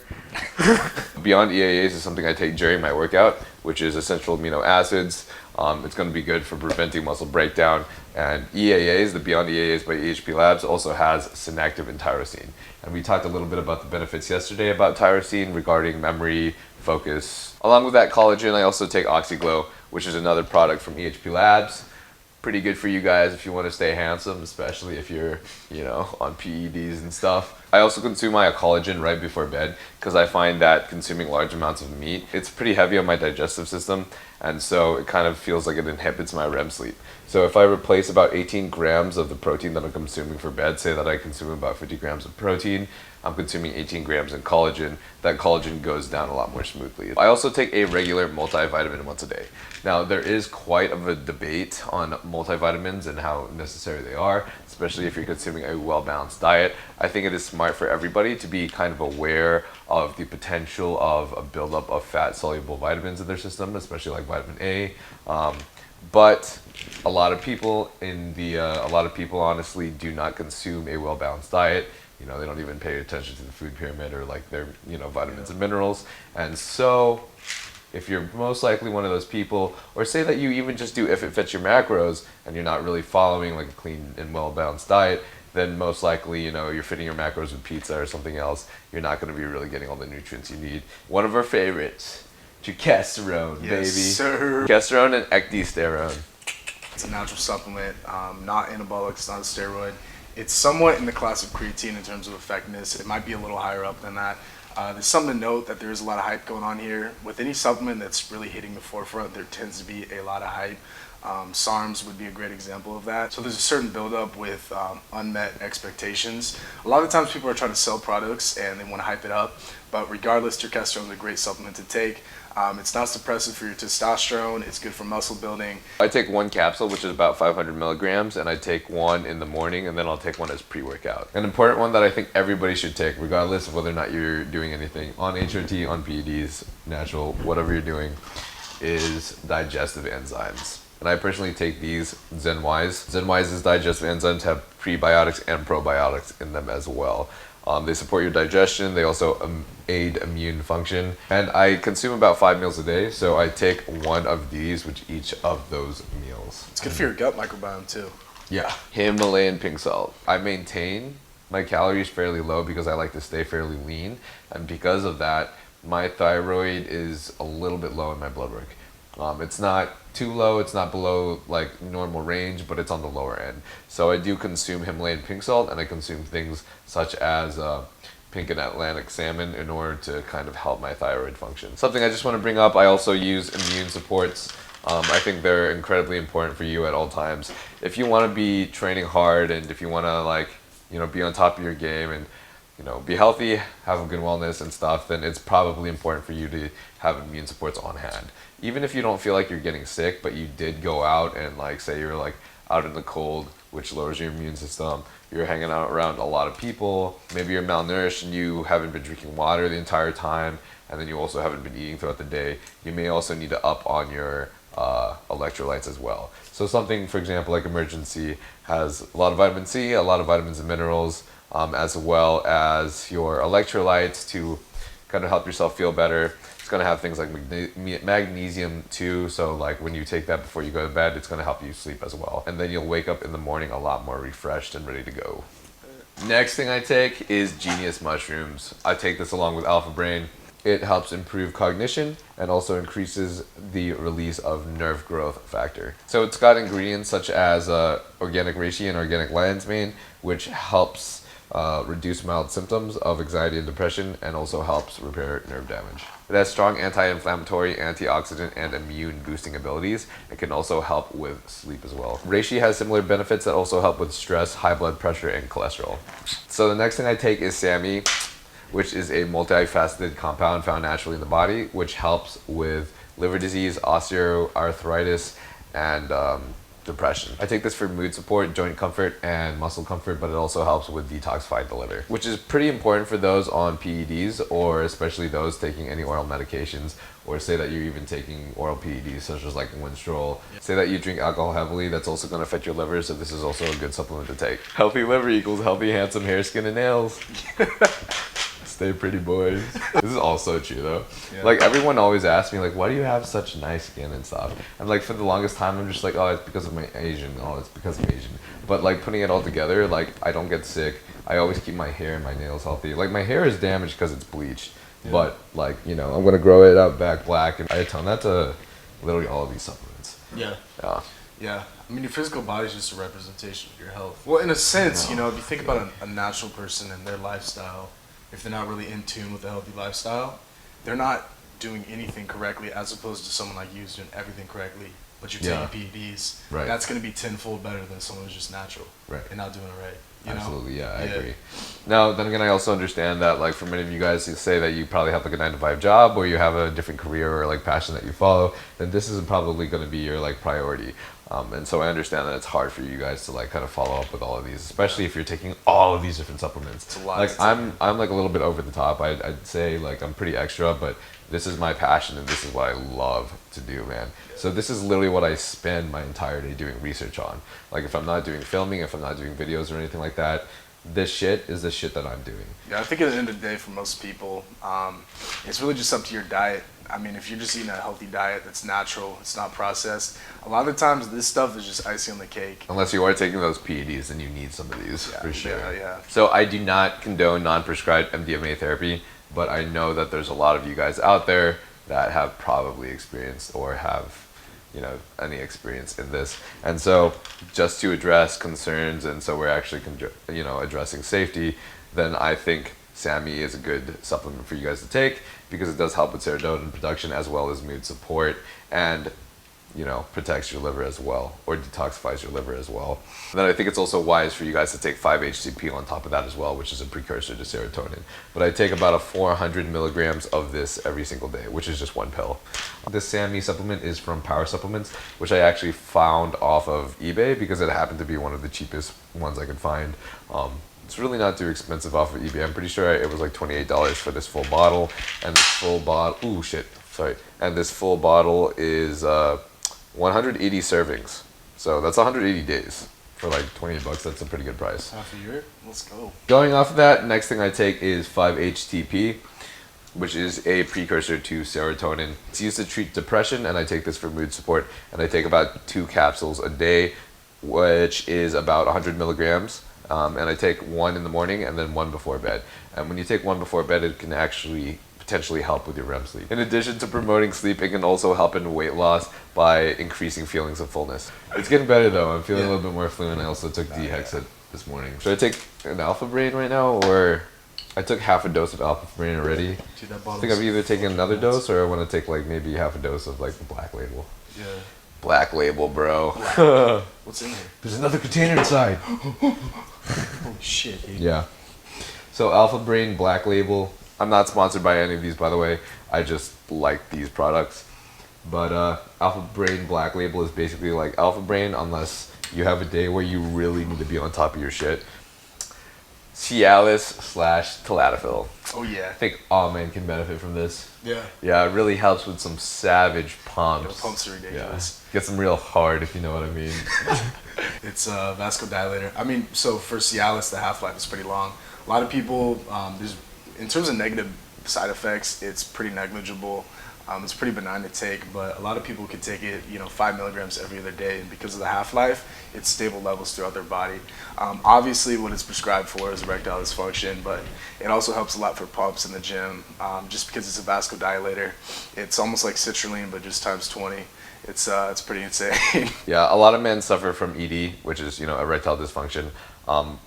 Beyond EAAs is something I take during my workout, which is essential amino acids. It's going to be good for preventing muscle breakdown. And EAAs, the Beyond EAAs by EHPlabs, also has synactive and tyrosine. And we talked a little bit about the benefits yesterday about tyrosine regarding memory, focus. Along with that collagen, I also take OxyGlow, which is another product from EHPlabs. Pretty good for you guys if you want to stay handsome, especially if you're, on PEDs and stuff. I also consume my collagen right before bed because I find that consuming large amounts of meat, it's pretty heavy on my digestive system, and so it kind of feels like it inhibits my REM sleep. So if I replace about 18 grams of the protein that I'm consuming for bed, say that I consume about 50 grams of protein, I'm consuming 18 grams in collagen, that collagen goes down a lot more smoothly. I also take a regular multivitamin once a day. Now, there is quite of a debate on multivitamins and how necessary they are, especially if you're consuming a well-balanced diet. I think it is smart for everybody to be kind of aware of the potential of a buildup of fat-soluble vitamins in their system, especially like vitamin A. But a lot of people honestly do not consume a well-balanced diet. They don't even pay attention to the food pyramid or like their, vitamins and minerals. And so if you're most likely one of those people, or say that you even just do if it fits your macros and you're not really following like a clean and well-balanced diet, then most likely, you're fitting your macros with pizza or something else. You're not going to be really getting all the nutrients you need. One of our favorites, Tucasterone, baby. Sir. Tucasterone and ecdysterone. It's a natural supplement, not anabolic, it's not a steroid. It's somewhat in the class of creatine in terms of effectiveness. It might be a little higher up than that. There's something to note that there is a lot of hype going on here. With any supplement that's really hitting the forefront, there tends to be a lot of hype. SARMs would be a great example of that. So there's a certain buildup with unmet expectations. A lot of times people are trying to sell products and they want to hype it up, but regardless, Tucasterone is a great supplement to take. It's not suppressive for your testosterone. It's good for muscle building. I take 1 capsule, which is about 500 milligrams, and I take 1 in the morning, and then I'll take 1 as pre-workout. An important one that I think everybody should take, regardless of whether or not you're doing anything on HRT, on PEDs, natural, whatever you're doing, is digestive enzymes. And I personally take these ZenWise. ZenWise's digestive enzymes have prebiotics and probiotics in them as well. They support your digestion. They also aid immune function. And I consume about 5 meals a day, so I take 1 of these with each of those meals. It's good for your gut microbiome too. Yeah. Himalayan pink salt. I maintain my calories fairly low because I like to stay fairly lean. And because of that, my thyroid is a little bit low in my blood work. It's not too low, it's not below like normal range, but it's on the lower end. So I do consume Himalayan pink salt, and I consume things such as pink and Atlantic salmon in order to kind of help my thyroid function. Something I just want to bring up, I also use immune supports. I think they're incredibly important for you at all times. If you want to be training hard and if you want to be on top of your game and be healthy, have a good wellness and stuff, then it's probably important for you to have immune supports on hand. Even if you don't feel like you're getting sick, but you did go out and say you're out in the cold, which lowers your immune system, you're hanging out around a lot of people, maybe you're malnourished and you haven't been drinking water the entire time, and then you also haven't been eating throughout the day, you may also need to up on your electrolytes as well. So something, for example, like Emergency has a lot of vitamin C, a lot of vitamins and minerals, as well as your electrolytes to kind of help yourself feel better. It's going to have things like magnesium too, so when you take that before you go to bed, it's going to help you sleep as well. And then you'll wake up in the morning a lot more refreshed and ready to go. Next thing I take is Genius Mushrooms. I take this along with Alpha Brain. It helps improve cognition and also increases the release of nerve growth factor. So it's got ingredients such as organic reishi and organic lion's mane, which helps reduce mild symptoms of anxiety and depression, and also helps repair nerve damage. It has strong anti-inflammatory, antioxidant, and immune boosting abilities. It can also help with sleep as well. Reishi has similar benefits that also help with stress, high blood pressure, and cholesterol. So the next thing I take is SAMe, which is a multifaceted compound found naturally in the body, which helps with liver disease, osteoarthritis, and depression. I take this for mood support, joint comfort, and muscle comfort, but it also helps with detoxifying the liver, which is pretty important for those on PEDs, or especially those taking any oral medications, or say that you're even taking oral PEDs such as like Winstrol. Say that you drink alcohol heavily, that's also going to affect your liver, so this is also a good supplement to take. Healthy liver equals healthy, handsome hair, skin, and nails. Stay pretty, boys. This is also true though. Yeah. Like everyone always asks me like, why do you have such nice skin and stuff? And like for the longest time I'm just like, oh, it's because of my Asian. Oh, it's because I'm Asian. But like putting it all together, like I don't get sick. I always keep my hair and my nails healthy. Like my hair is damaged because it's bleached. Yeah. But like, you know, I'm gonna grow it out back black, and I atone that to literally all of these supplements. Yeah. Yeah. Yeah. I mean, your physical body is just a representation of your health. Well, in a sense, you know, if you think about a natural person and their lifestyle, if they're not really in tune with a healthy lifestyle, they're not doing anything correctly, as opposed to someone like you who's doing everything correctly, but you're taking PEDs. Right. That's going to be tenfold better than someone who's just natural and not doing it right. You Absolutely, know? I agree. Now, then again, I also understand that, like, for many of you guys who say that you probably have like a 9-to-5 job, or you have a different career or like passion that you follow, then this isn't probably going to be your like priority. And so I understand that it's hard for you guys to like kind of follow up with all of these, especially if you're taking all of these different supplements. It's a lot. Like I'm like a little bit over the top. I'd say like I'm pretty extra, but this is my passion and this is what I love to do, man. So this is literally what I spend my entire day doing research on. Like if I'm not doing filming, if I'm not doing videos or anything like that, this shit is the shit that I'm doing. Yeah, I think at the end of the day, for most people, it's really just up to your diet. I mean, if you're just eating a healthy diet that's natural, it's not processed, a lot of the times this stuff is just icing on the cake. Unless you are taking those PEDs, then you need some of these, for sure. Yeah. So I do not condone non-prescribed MDMA therapy, but I know that there's a lot of you guys out there that have probably experienced or have, you know, any experience in this. And so just to address concerns, and so we're actually, you know, addressing safety, then I think SAMe is a good supplement for you guys to take, because it does help with serotonin production as well as mood support, and, you know, protects your liver as well, or detoxifies your liver as well. And then I think it's also wise for you guys to take 5-HTP on top of that as well, which is a precursor to serotonin. But I take about 400 milligrams of this every single day, which is just one pill. This SAMe supplement is from Power Supplements, which I actually found off of eBay because it happened to be one of the cheapest ones I could find. It's really not too expensive off of eBay. I'm pretty sure it was like $28 for this full bottle, and this full bottle, and this full bottle is 180 servings. So that's 180 days for like $28. That's a pretty good price. Half a year? Let's go. Going off of that, next thing I take is 5-HTP, which is a precursor to serotonin. It's used to treat depression, and I take this for mood support, and I take about 2 capsules a day, which is about 100 milligrams. And I take one in the morning and then one before bed. And when you take one before bed, it can actually potentially help with your REM sleep. In addition to promoting sleep, it can also help in weight loss by increasing feelings of fullness. It's getting better though. I'm feeling a little bit more fluent. I also took D-Hexate this morning. Should I take an Alpha Brain right now, or I took half a dose of Alpha Brain already? Dude, I think I've either taken another dose, or I want to take like maybe half a dose of like the Black Label. Yeah. Black Label, bro. What's in here? There's another container inside. Holy shit, dude. Yeah. So Alpha Brain, Black Label. I'm not sponsored by any of these, by the way. I just like these products. But Alpha Brain, Black Label is basically like Alpha Brain, unless you have a day where you really need to be on top of your shit. Cialis/tadalafil. Oh yeah. I think all men can benefit from this. Yeah. Yeah, it really helps with some savage pumps. The pumps are ridiculous. Yeah. Get some real hard, if you know what I mean. It's a vasodilator. I mean, so for Cialis, the half-life is pretty long. A lot of people, in terms of negative side effects, it's pretty negligible. It's pretty benign to take, but a lot of people could take it, 5 milligrams every other day, and because of the half-life, it's stable levels throughout their body. Obviously, what it's prescribed for is erectile dysfunction, but it also helps a lot for pumps in the gym, just because it's a vasodilator. It's almost like citrulline, but just times 20. It's pretty insane. Yeah, a lot of men suffer from ED, which is, erectile dysfunction.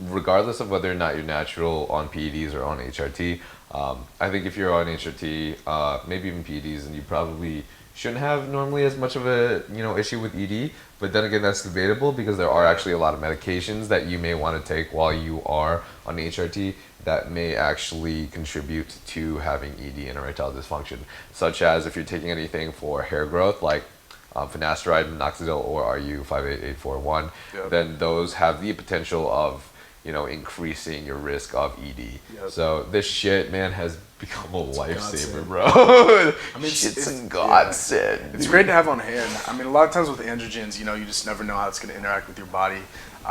Regardless of whether or not you're natural on PEDs or on HRT, I think if you're on HRT, maybe even PEDs, then you probably shouldn't have normally as much of a issue with ED. But then again, that's debatable because there are actually a lot of medications that you may want to take while you are on HRT that may actually contribute to having ED and erectile dysfunction, such as if you're taking anything for hair growth, like finasteride, minoxidil, or RU58841, Yep. then those have the potential of increasing your risk of ED. Yep. So this shit, man, has become a lifesaver, godsend. bro. I mean, Shit's a yeah. godsend. It's great to have on hand. I mean, a lot of times with androgens, you just never know how it's going to interact with your body,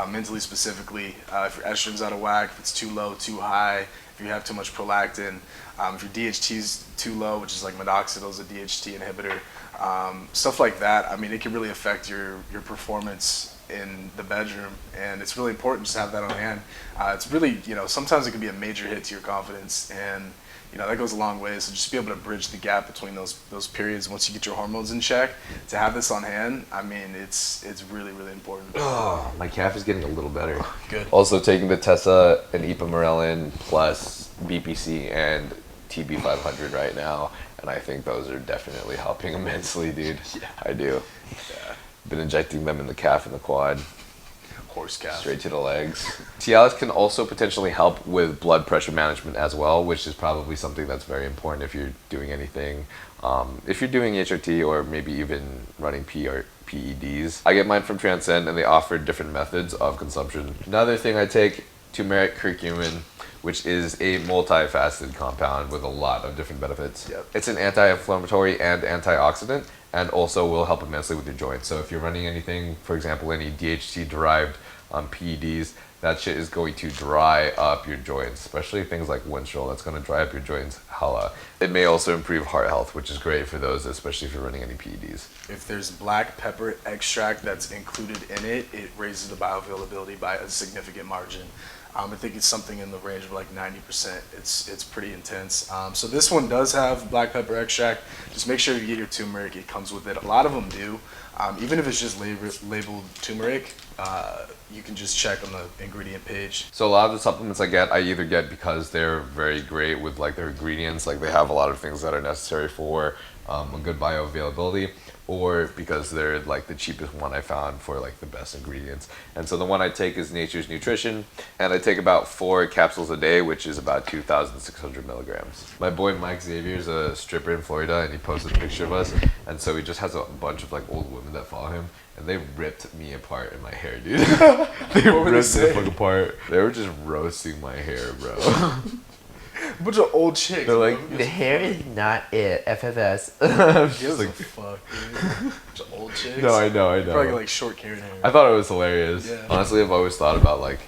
mentally specifically. If your estrogen's out of whack, if it's too low, too high, if you have too much prolactin, if your DHT's too low, which is like minoxidil is a DHT inhibitor, stuff like that. I mean, it can really affect your performance in the bedroom, and it's really important just to have that on hand. It's really, sometimes it can be a major hit to your confidence, and that goes a long way. So just be able to bridge the gap between those periods once you get your hormones in check. To have this on hand, I mean, it's really, really important. Oh, my calf is getting a little better. Good. Also taking the Tessa and ipamorelin plus BPC and TB500 right now, and I think those are definitely helping immensely, dude. Yeah. I do. Yeah. Been injecting them in the calf and the quad, Horse calf. straight to the legs. Cialis can also potentially help with blood pressure management as well, which is probably something that's very important if you're doing anything. If you're doing HRT or maybe even running PEDs. I get mine from Transcend, and they offer different methods of consumption. Another thing I take, turmeric curcumin, which is a multifaceted compound with a lot of different benefits. Yep. It's an anti-inflammatory and antioxidant, and also will help immensely with your joints. So if you're running anything, for example, any DHT-derived PEDs, that shit is going to dry up your joints, especially things like Winstrol. That's going to dry up your joints hella. It may also improve heart health, which is great for those, especially if you're running any PEDs. If there's black pepper extract that's included in it, it raises the bioavailability by a significant margin. I think it's something in the range of like 90%. It's pretty intense. So this one does have black pepper extract. Just make sure you get your turmeric. It comes with it. A lot of them do. Even if it's just labeled turmeric, you can just check on the ingredient page. So a lot of the supplements I either get because they're very great with like their ingredients, like they have a lot of things that are necessary for a good bioavailability, or because they're like the cheapest one I found for like the best ingredients. And so the one I take is Nature's Nutrition, and I take about 4 capsules a day, which is about 2,600 milligrams. My boy Mike Xavier is a stripper in Florida, and he posted a picture of us, and so he just has a bunch of like old women that follow him, and they ripped me apart in my hair, dude. They What were they ripped me the saying? fuck apart. They were just roasting my hair, bro. A bunch of old chicks. They're bro. like, the hair is not it, FFS. Gives a fuck, dude. Bunch of old chicks. No, I know. Probably like short Karen hair. I thought it was hilarious. Yeah. Honestly, I've always thought about like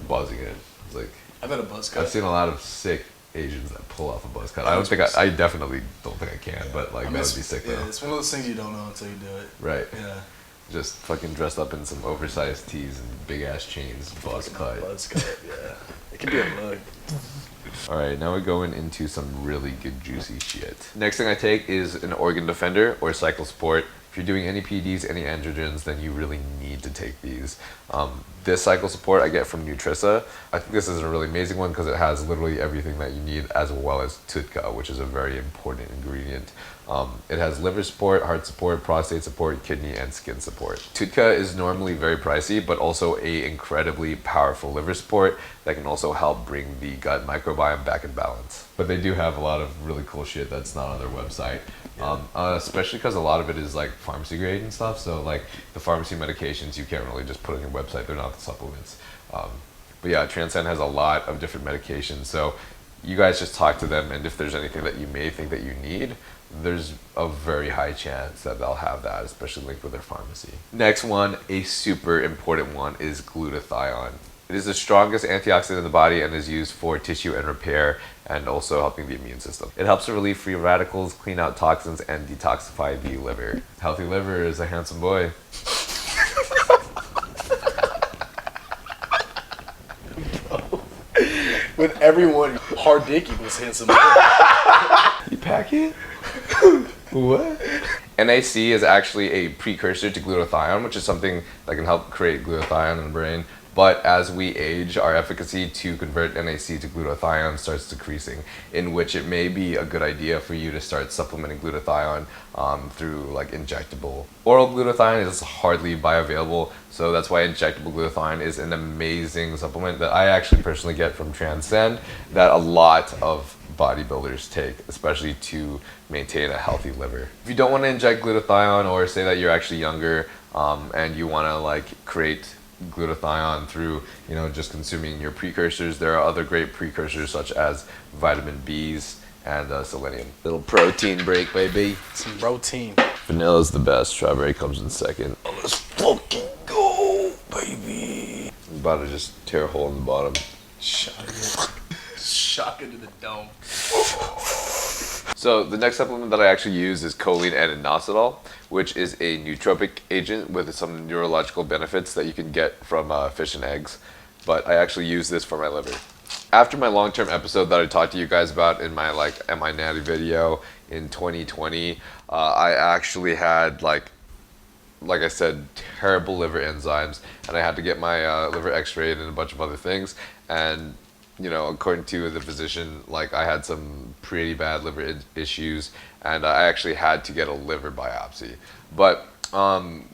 buzzing it. It's like I've had a buzz cut. I've seen a lot of sick Asians that pull off a buzz cut. I definitely don't think I can, but like I mean, that it's- would be sick yeah, though. it's one of those things you don't know until you do it. Right. Yeah. Just fucking dressed up in some oversized tees and big ass chains, buzz cut. Buzz cut, yeah. It could be a look. All right, now we're going into some really good juicy shit. Next thing I take is an organ defender or cycle support. If you're doing any PEDs, any androgens, then you really need to take these. This cycle support I get from Nutrissa. I think this is a really amazing one because it has literally everything that you need, as well as TUDCA, which is a very important ingredient. It has liver support, heart support, prostate support, kidney, and skin support. TUDCA is normally very pricey, but also a incredibly powerful liver support that can also help bring the gut microbiome back in balance. But they do have a lot of really cool shit that's not on their website. Especially because a lot of it is like pharmacy grade and stuff, so like the pharmacy medications you can't really just put on your website, they're not the supplements. But yeah, Transcend has a lot of different medications, so you guys just talk to them, and if there's anything that you may think that you need, there's a very high chance that they'll have that, especially linked with their pharmacy. Next one, a super important one, is glutathione. It is the strongest antioxidant in the body and is used for tissue and repair, and also helping the immune system. It helps to relieve free radicals, clean out toxins, and detoxify the liver. Healthy liver is a handsome boy. With everyone, hard dick equals handsome. You pack it? What? NAC is actually a precursor to glutathione, which is something that can help create glutathione in the brain. But as we age, our efficacy to convert NAC to glutathione starts decreasing, in which it may be a good idea for you to start supplementing glutathione through like injectable. Oral glutathione is hardly bioavailable, so that's why injectable glutathione is an amazing supplement that I actually personally get from Transcend, that a lot of bodybuilders take, especially to maintain a healthy liver. If you don't want to inject glutathione, or say that you're actually younger and you want to like create glutathione through, you know, just consuming your precursors, there are other great precursors such as vitamin B's and selenium. Little protein break, baby. Some protein. Vanilla is the best. Strawberry comes in second. Oh, let's fucking go, baby. I'm about to just tear a hole in the bottom. Shock into the dome. So the next supplement that I actually use is choline and inositol, which is a nootropic agent with some neurological benefits that you can get from fish and eggs. But I actually use this for my liver. After my long-term episode that I talked to you guys about in my Am I Natty video in 2020, I actually had like I said, terrible liver enzymes, and I had to get my liver x-rayed and a bunch of other things. And you know, according to the physician, like I had some pretty bad liver issues, and I actually had to get a liver biopsy. But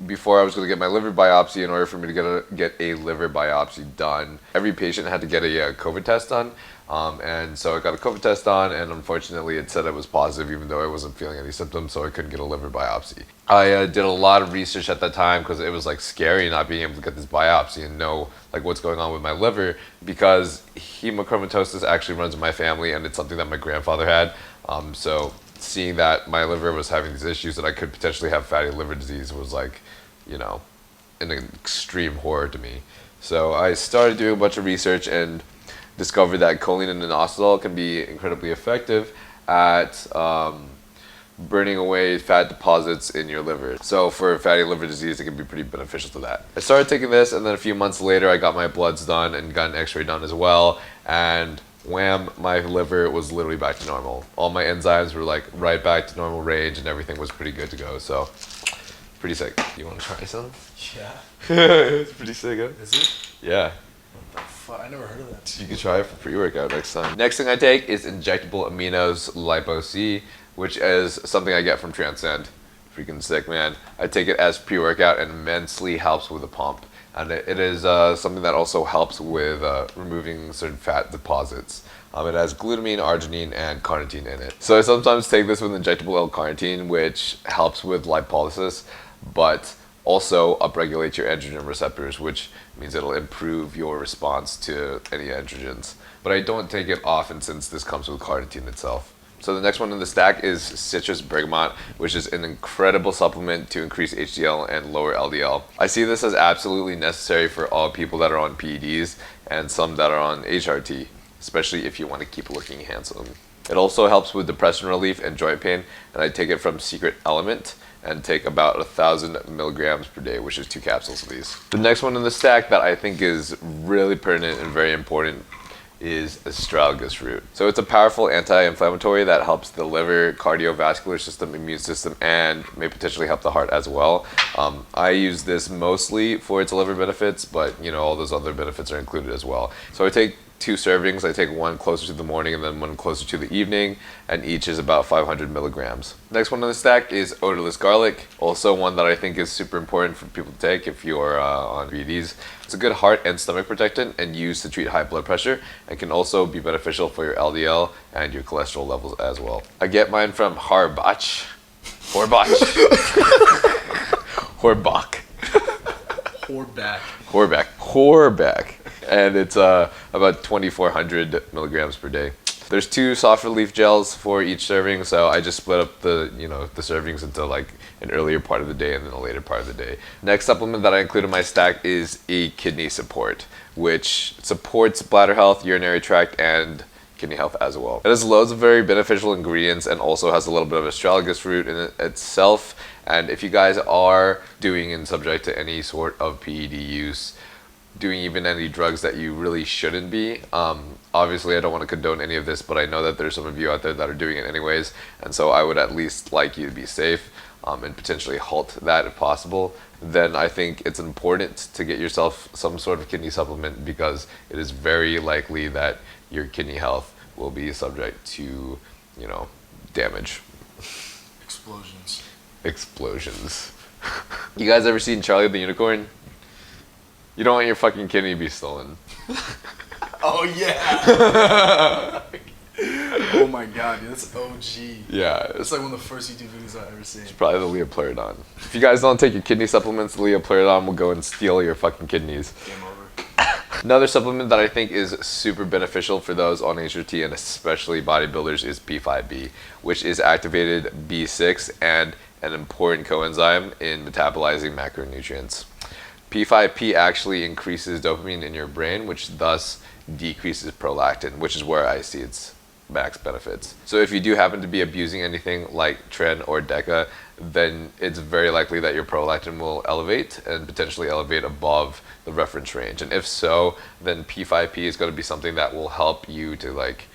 before I was going to get my liver biopsy, in order for me to get a liver biopsy done, every patient had to get a COVID test done. And so I got a COVID test done, and unfortunately it said I was positive even though I wasn't feeling any symptoms, so I couldn't get a liver biopsy. I did a lot of research at that time because it was like scary not being able to get this biopsy and know like what's going on with my liver, because hemochromatosis actually runs in my family and it's something that my grandfather had. So seeing that my liver was having these issues that I could potentially have fatty liver disease was like, you know, an extreme horror to me. So I started doing a bunch of research and discovered that choline and inositol can be incredibly effective at burning away fat deposits in your liver. So for fatty liver disease, it can be pretty beneficial to that. I started taking this, and then a few months later, I got my bloods done and got an x-ray done as well, and wham, my liver was literally back to normal. All my enzymes were like right back to normal range, and everything was pretty good to go. So pretty sick. You want to try some? Yeah. It's pretty sick, huh? Is it? Yeah. I never heard of that. You can try it for pre-workout next time. Next thing I take is injectable aminos lipo-C, which is something I get from Transcend. Freaking sick, man. I take it as pre-workout and immensely helps with the pump. And it is something that also helps with removing certain fat deposits. It has glutamine, arginine, and carnitine in it. So I sometimes take this with injectable L-carnitine, which helps with lipolysis, but also upregulates your androgen receptors, which means it'll improve your response to any androgens. But I don't take it often since this comes with carnitine itself. So the next one in the stack is citrus bergamot, which is an incredible supplement to increase HDL and lower LDL. I see this as absolutely necessary for all people that are on PEDs and some that are on HRT, especially if you want to keep looking handsome. It also helps with depression relief and joint pain, and I take it from Secret Element and take about 1,000 milligrams per day, which is 2 capsules of these. The next one in the stack that I think is really pertinent and very important is astragalus root. So it's a powerful anti-inflammatory that helps the liver, cardiovascular system, immune system, and may potentially help the heart as well. I use this mostly for its liver benefits, but you know, all those other benefits are included as well. So I take 2 servings. I take one closer to the morning and then one closer to the evening, and each is about 500 milligrams. Next one on the stack is odorless garlic, also one that I think is super important for people to take if you're on PEDs. It's a good heart and stomach protectant and used to treat high blood pressure, and can also be beneficial for your LDL and your cholesterol levels as well. I get mine from Horbach. And it's about 2,400 milligrams per day. There's 2 soft relief gels for each serving, so I just split up the servings into like an earlier part of the day and then a later part of the day. Next supplement that I include in my stack is a kidney support, which supports bladder health, urinary tract, and kidney health as well. It has loads of very beneficial ingredients and also has a little bit of astragalus root in it itself. And if you guys are doing and subject to any sort of PED use, doing even any drugs that you really shouldn't be. Obviously, I don't want to condone any of this, but I know that there's some of you out there that are doing it anyways, and so I would at least like you to be safe. and potentially halt that if possible, then I think it's important to get yourself some sort of kidney supplement, because it is very likely that your kidney health will be subject to, you know, damage. Explosions. You guys ever seen Charlie the Unicorn? You don't want your fucking kidney to be stolen. Oh yeah. Oh my god, dude, that's OG. Yeah. It's like one of the first YouTube videos I've ever seen. It's probably the leopleurodon. If you guys don't take your kidney supplements, the leopleurodon will go and steal your fucking kidneys. Game over. Another supplement that I think is super beneficial for those on HRT and especially bodybuilders is P5B, which is activated B6 and an important coenzyme in metabolizing macronutrients. P5P actually increases dopamine in your brain, which thus decreases prolactin, which is where I see its max benefits. So if you do happen to be abusing anything like Tren or Deca, then it's very likely that your prolactin will elevate and potentially elevate above the reference range. And if so, then P5P is going to be something that will help you to like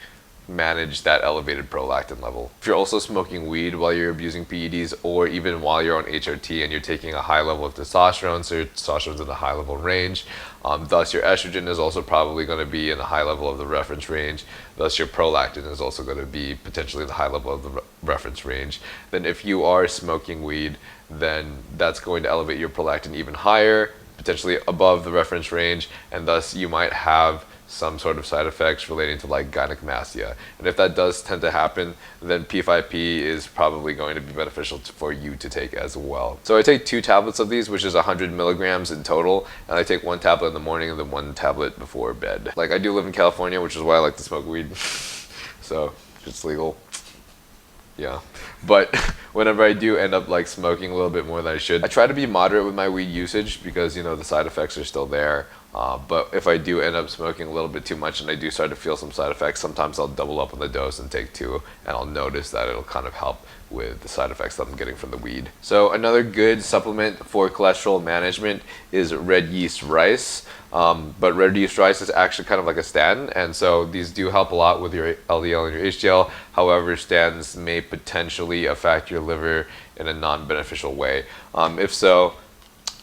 manage that elevated prolactin level. If you're also smoking weed while you're abusing PEDs, or even while you're on HRT and you're taking a high level of testosterone, so your testosterone's in a high level range, thus your estrogen is also probably going to be in a high level of the reference range, thus your prolactin is also going to be potentially in the high level of the reference range. Then if you are smoking weed, then that's going to elevate your prolactin even higher, potentially above the reference range, and thus you might have some sort of side effects relating to like gynecomastia. And if that does tend to happen, then P5P is probably going to be beneficial for you to take as well. So I take 2 tablets of these, which is 100 milligrams in total, and I take 1 tablet in the morning and then 1 tablet before bed. Like, I do live in California, which is why I like to smoke weed. So if it's legal, yeah. But whenever I do end up like smoking a little bit more than I should, I try to be moderate with my weed usage, because you know the side effects are still there. But if I do end up smoking a little bit too much and I do start to feel some side effects, sometimes I'll double up on the dose and take 2, and I'll notice that it'll kind of help with the side effects that I'm getting from the weed. So another good supplement for cholesterol management is red yeast rice. But red yeast rice is actually kind of like a statin, and so these do help a lot with your LDL and your HDL. However, statins may potentially affect your liver in a non-beneficial way. If so,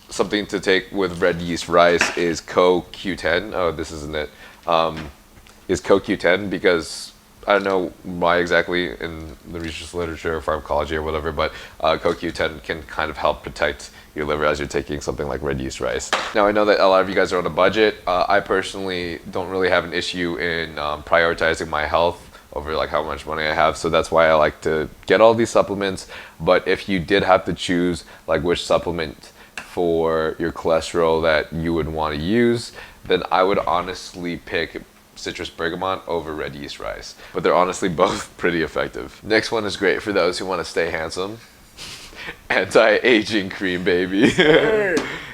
something to take with red yeast rice is CoQ10. Oh, this isn't it. Is CoQ10, because I don't know why exactly in the research literature or pharmacology or whatever, but CoQ10 can kind of help protect your liver as you're taking something like red yeast rice. Now, I know that a lot of you guys are on a budget. I personally don't really have an issue in prioritizing my health over like how much money I have, so that's why I like to get all these supplements. But if you did have to choose like which supplement for your cholesterol that you would want to use, then I would honestly pick citrus bergamot over red yeast rice. But they're honestly both pretty effective. Next one is great for those who want to stay handsome. Anti-aging cream, baby.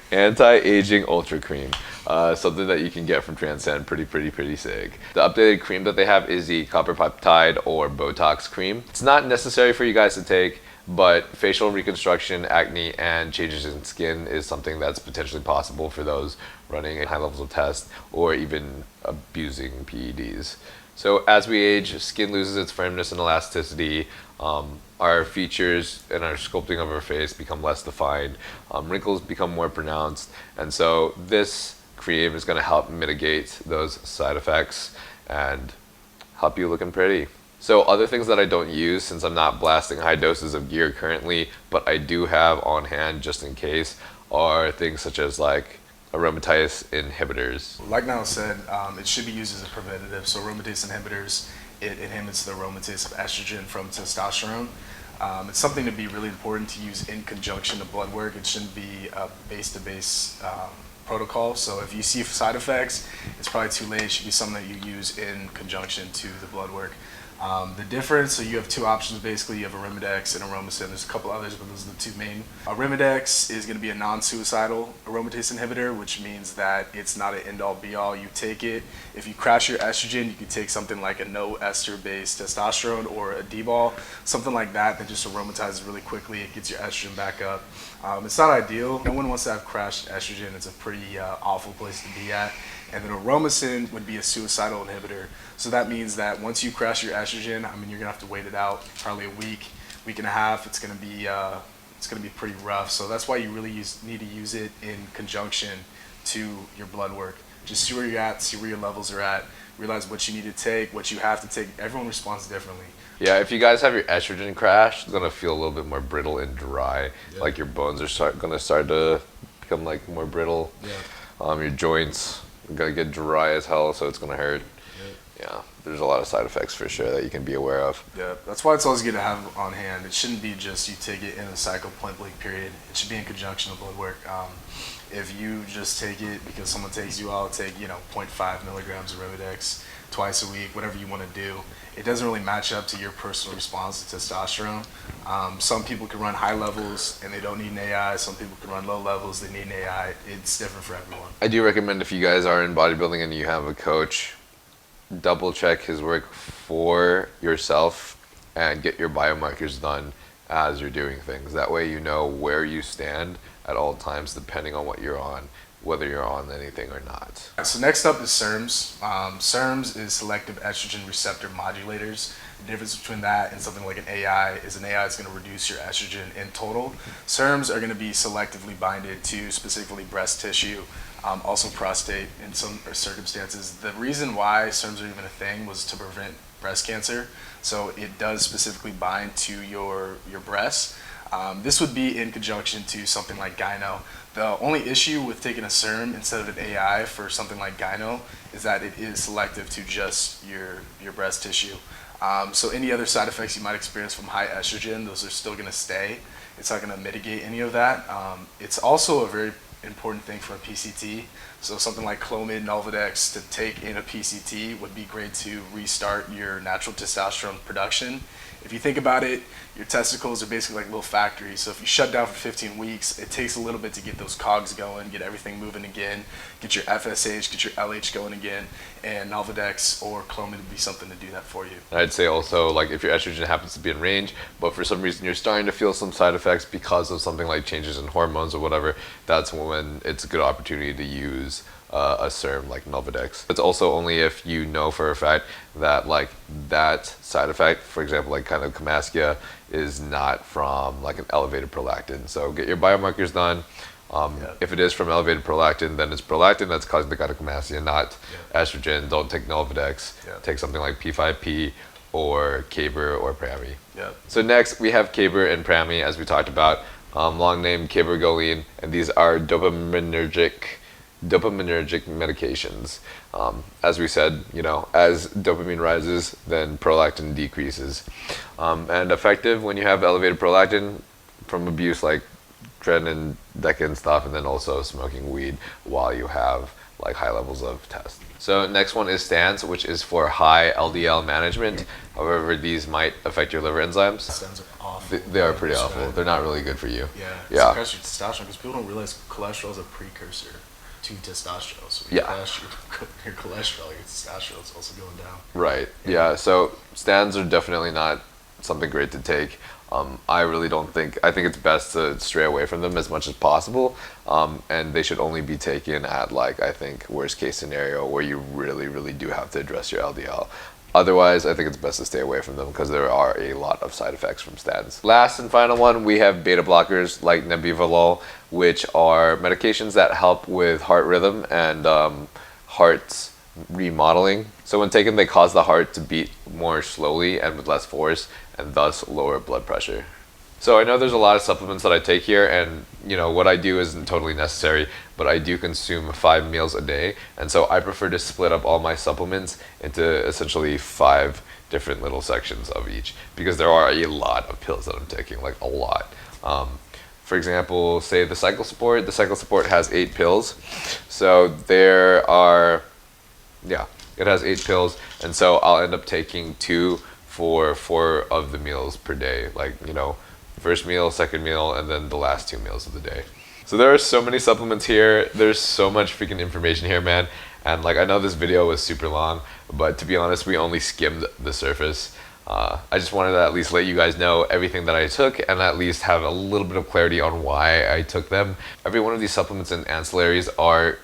Anti-aging ultra cream. Something that you can get from Transcend. Pretty sick. The updated cream that they have is the copper peptide or Botox cream. It's not necessary for you guys to take, but facial reconstruction, acne, and changes in skin is something that's potentially possible for those running high levels of test or even abusing PEDs. So as we age, skin loses its firmness and elasticity. Our features and our sculpting of our face become less defined. Wrinkles become more pronounced. And so this cream is going to help mitigate those side effects and help you looking pretty. So other things that I don't use, since I'm not blasting high doses of gear currently, but I do have on hand just in case, are things such as like aromatase inhibitors. Like Niall said, it should be used as a preventative. So aromatase inhibitors, it inhibits the aromatase of estrogen from testosterone. It's something to be really important to use in conjunction to blood work. It shouldn't be a base-to-base protocol. So if you see side effects, it's probably too late. It should be something that you use in conjunction to the blood work. The difference, so you have 2 options basically. You have Arimidex and Aromacin. There's a couple others, but those are the 2 main. Arimidex is going to be a non-suicidal aromatase inhibitor, which means that it's not an end-all be-all. You take it, if you crash your estrogen, you can take something like a no-ester-based testosterone or a D-ball, something like that just aromatizes really quickly. It gets your estrogen back up. It's not ideal. No one wants to have crashed estrogen. It's a pretty awful place to be at. And then Aromacin would be a suicidal inhibitor. So that means that once you crash your estrogen, I mean, you're gonna have to wait it out probably a week and a half. It's gonna be it's going to be pretty rough. So that's why you really need to use it in conjunction to your blood work. Just see where you're at, see where your levels are at, realize what you need to take, what you have to take. Everyone responds differently. Yeah, if you guys have your estrogen crash, it's gonna feel a little bit more brittle and dry. Yeah. Like your bones are gonna start to become like more brittle. Yeah. Your joints are gonna get dry as hell, so it's gonna hurt. Yeah, there's a lot of side effects for sure that you can be aware of. Yeah, that's why it's always good to have on hand. It shouldn't be just you take it in a cycle point blank period. It should be in conjunction with blood work. If you just take it because someone takes you, I'll take 0.5 milligrams of Remedex twice a week, whatever you want to do. It doesn't really match up to your personal response to testosterone. Some people can run high levels and they don't need an AI. Some people can run low levels, they need an AI. It's different for everyone. I do recommend if you guys are in bodybuilding and you have a coach, double check his work for yourself and get your biomarkers done as you're doing things. That way you know where you stand at all times depending on what you're on, whether you're on anything or not. So next up is SERMs. SERMs is selective estrogen receptor modulators. The difference between that and something like an AI is an AI is going to reduce your estrogen in total. SERMs are going to be selectively binded to specifically breast tissue, also prostate in some circumstances. The reason why SERMs are even a thing was to prevent breast cancer. So it does specifically bind to your breasts. This would be in conjunction to something like gyno. The only issue with taking a SERM instead of an AI for something like gyno is that it is selective to just your breast tissue. So any other side effects you might experience from high estrogen, those are still going to stay. It's not going to mitigate any of that. It's also a very important thing for a PCT. So something like Clomid, Nolvadex to take in a PCT would be great to restart your natural testosterone production. If you think about it, your testicles are basically like little factories. So if you shut down for 15 weeks, it takes a little bit to get those cogs going, get everything moving again, get your FSH, get your LH going again, and Nolvadex or Clomid would be something to do that for you. I'd say also, like, if your estrogen happens to be in range, but for some reason you're starting to feel some side effects because of something like changes in hormones or whatever, that's when it's a good opportunity to use a SERM like Nolvadex. It's also only if you know for a fact that like that side effect, for example, like kind of gynecomastia, is not from like an elevated prolactin. So get your biomarkers done. If it is from elevated prolactin, then it's prolactin that's causing the gynecomastia, not estrogen. Don't take Nolvadex. Take something like P5P or Caber or Prami. So next we have Caber and Prami, as we talked about. Long name cabergoline, and these are dopaminergic medications. As we said, as dopamine rises, then prolactin decreases. And effective when you have elevated prolactin from abuse like tren and deca stuff, and then also smoking weed while you have like high levels of test. So next one is stans, which is for high LDL management. However, these might affect your liver enzymes. Stans are awful. They are pretty awful. They're not really good for you. It suppresses your testosterone because people don't realize cholesterol is a precursor to testosterone. So when you crash your cholesterol, your testosterone is also going down. Right. Yeah. So stans are definitely not something great to take. I think it's best to stray away from them as much as possible. And they should only be taken at I think worst case scenario where you really, really do have to address your LDL. Otherwise, I think it's best to stay away from them because there are a lot of side effects from statins. Last and final one, we have beta blockers like nebivolol, which are medications that help with heart rhythm and heart's remodeling. So when taken, they cause the heart to beat more slowly and with less force, and thus lower blood pressure. So I know there's a lot of supplements that I take here, and what I do isn't totally necessary, but I do consume 5 meals a day, and so I prefer to split up all my supplements into essentially 5 different little sections of each, because there are a lot of pills that I'm taking, like a lot. For example, say the Cycle Support has 8 pills, so it has 8 pills, and so I'll end up taking 2 for 4 of the meals per day, first meal, second meal, and then the last 2 meals of the day. So there are so many supplements here. There's so much freaking information here, man. And I know this video was super long, but to be honest, we only skimmed the surface. I just wanted to at least let you guys know everything that I took and at least have a little bit of clarity on why I took them. Every one of these supplements and ancillaries are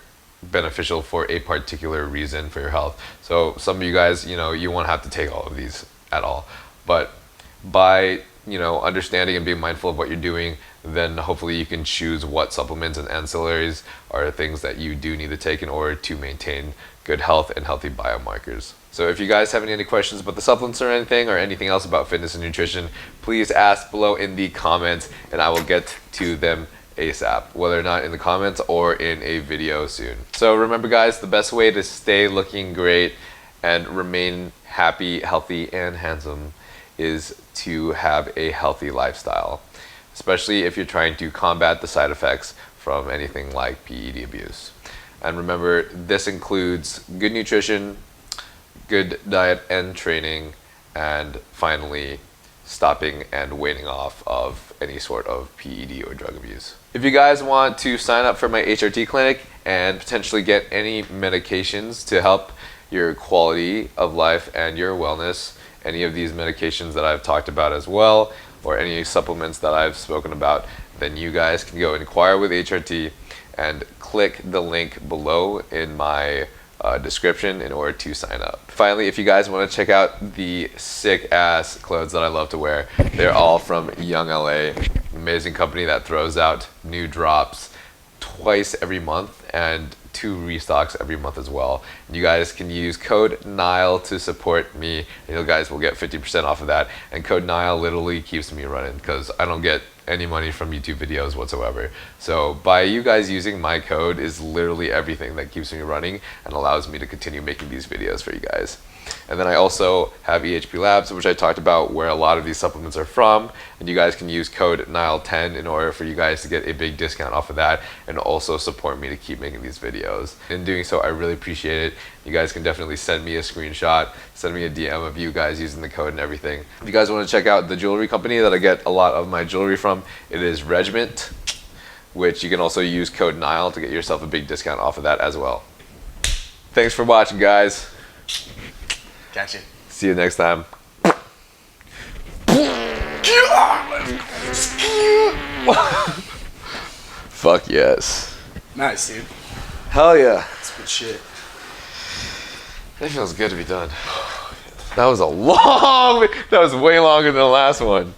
beneficial for a particular reason for your health. So some of you guys, you won't have to take all of these at all. But by understanding and being mindful of what you're doing, then hopefully you can choose what supplements and ancillaries are things that you do need to take in order to maintain good health and healthy biomarkers. So if you guys have any questions about the supplements or anything else about fitness and nutrition, please ask below in the comments and I will get to them ASAP, whether or not in the comments or in a video soon. So remember guys, the best way to stay looking great and remain happy, healthy, and handsome is to have a healthy lifestyle, especially if you're trying to combat the side effects from anything like PED abuse. And remember, this includes good nutrition, good diet and training, and finally stopping and waning off of any sort of PED or drug abuse. If you guys want to sign up for my HRT clinic and potentially get any medications to help your quality of life and your wellness, any of these medications that I've talked about as well, or any supplements that I've spoken about, then you guys can go inquire with HRT and click the link below in my description in order to sign up. Finally, if you guys want to check out the sick ass clothes that I love to wear, they're all from Young LA, amazing company that throws out new drops twice every month and 2 restocks every month as well. You guys can use code NILE to support me and you guys will get 50% off of that, and code NILE literally keeps me running because I don't get any money from YouTube videos whatsoever. So by you guys using my code is literally everything that keeps me running and allows me to continue making these videos for you guys. And then I also have EHPlabs, which I talked about, where a lot of these supplements are from, and you guys can use code NILE10 in order for you guys to get a big discount off of that and also support me to keep making these videos. In doing so, I really appreciate it. You guys can definitely send me a screenshot, send me a DM of you guys using the code and everything. If you guys want to check out the jewelry company that I get a lot of my jewelry from, it is Regiment, which you can also use code NILE to get yourself a big discount off of that as well. Thanks for watching, guys. Catch you. See you next time. Fuck yes. Nice, dude. Hell yeah. That's good shit. That feels good to be done. That was a long, that was way longer than the last one.